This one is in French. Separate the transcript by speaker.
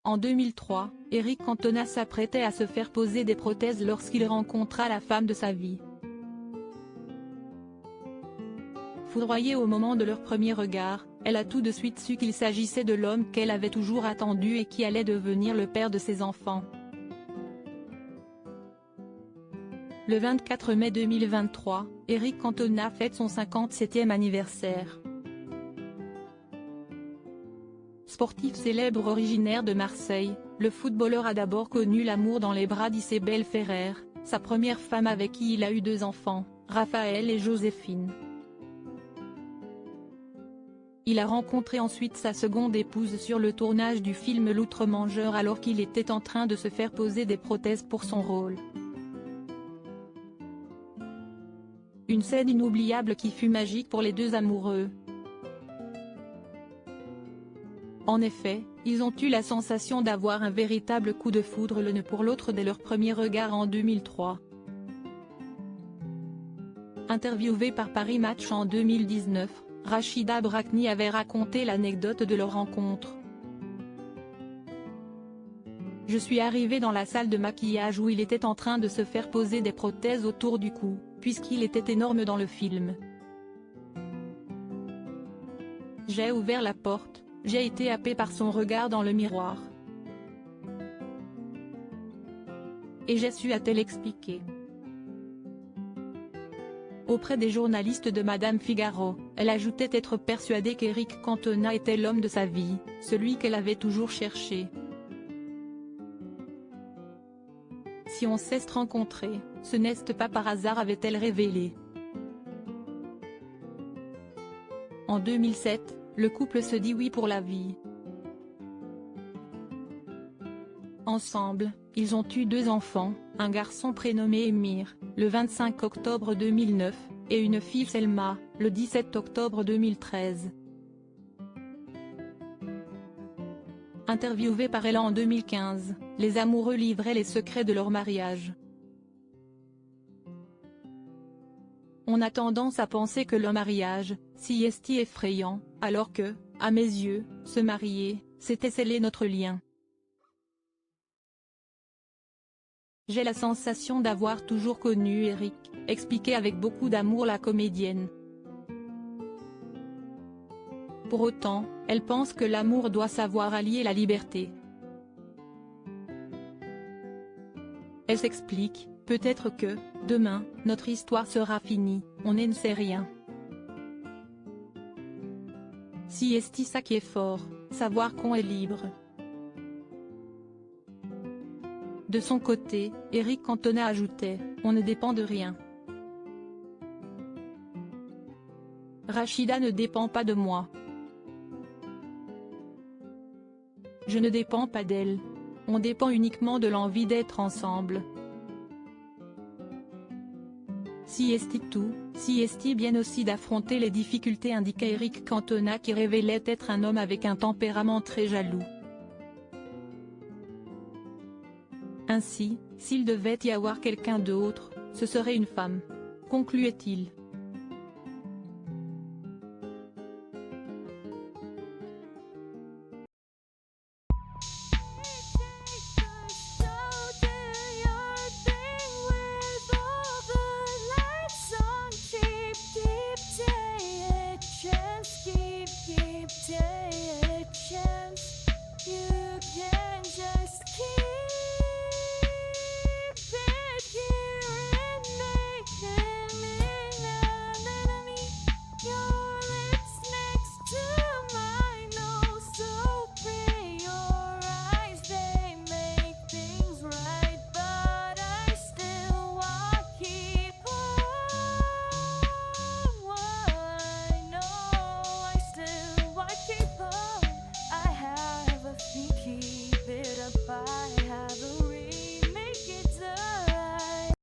Speaker 1: En 2003, Eric Cantona s'apprêtait à se faire poser des prothèses lorsqu'il rencontra la femme de sa vie. Foudroyée au moment de leur premier regard, elle a tout de suite su qu'il s'agissait de l'homme qu'elle avait toujours attendu et qui allait devenir le père de ses enfants. Le 24 mai 2023, Eric Cantona fête son 57e anniversaire. Sportif célèbre originaire de Marseille, le footballeur a d'abord connu l'amour dans les bras d'Isabelle Ferrer, sa première femme avec qui il a eu 2 enfants, Raphaël et Joséphine. Il a rencontré ensuite sa seconde épouse sur le tournage du film L'Outre-Mangeur alors qu'il était en train de se faire poser des prothèses pour son rôle. Une scène inoubliable qui fut magique pour les 2 amoureux. En effet, ils ont eu la sensation d'avoir un véritable coup de foudre l'un pour l'autre dès leur premier regard en 2003. Interviewée par Paris Match en 2019, Rachida Brakni avait raconté l'anecdote de leur rencontre. « Je suis arrivée dans la salle de maquillage où il était en train de se faire poser des prothèses autour du cou, puisqu'il était énorme dans le film. J'ai ouvert la porte. J'ai été happée par son regard dans le miroir. Et j'ai su a-t-elle expliqué. Auprès des journalistes de Madame Figaro, elle ajoutait être persuadée qu'Eric Cantona était l'homme de sa vie, celui qu'elle avait toujours cherché. Si on s'est rencontrés, ce n'est pas par hasard avait-elle révélé. En 2007, le couple se dit oui pour la vie. Ensemble, ils ont eu 2 enfants, un garçon prénommé Emir, le 25 octobre 2009, et une fille Selma, le 17 octobre 2013. Interviewés par Elle en 2015, les amoureux livraient les secrets de leur mariage. On a tendance à penser que le mariage, si est effrayant, alors que, à mes yeux, se marier, c'était sceller notre lien. J'ai la sensation d'avoir toujours connu Eric, expliquait avec beaucoup d'amour la comédienne. Pour autant, elle pense que l'amour doit savoir allier la liberté. Elle s'explique, peut-être que, demain, notre histoire sera finie, on ne sait rien. Si est ça qui est fort, savoir qu'on est libre. De son côté, Eric Cantona ajoutait, on ne dépend de rien. Rachida ne dépend pas de moi. Je ne dépends pas d'elle. On dépend uniquement de l'envie d'être ensemble. Si est tout, si est bien aussi d'affronter les difficultés, indiqua Eric Cantona qui révélait être un homme avec un tempérament très jaloux. Ainsi, s'il devait y avoir quelqu'un d'autre, ce serait une femme, concluait-il.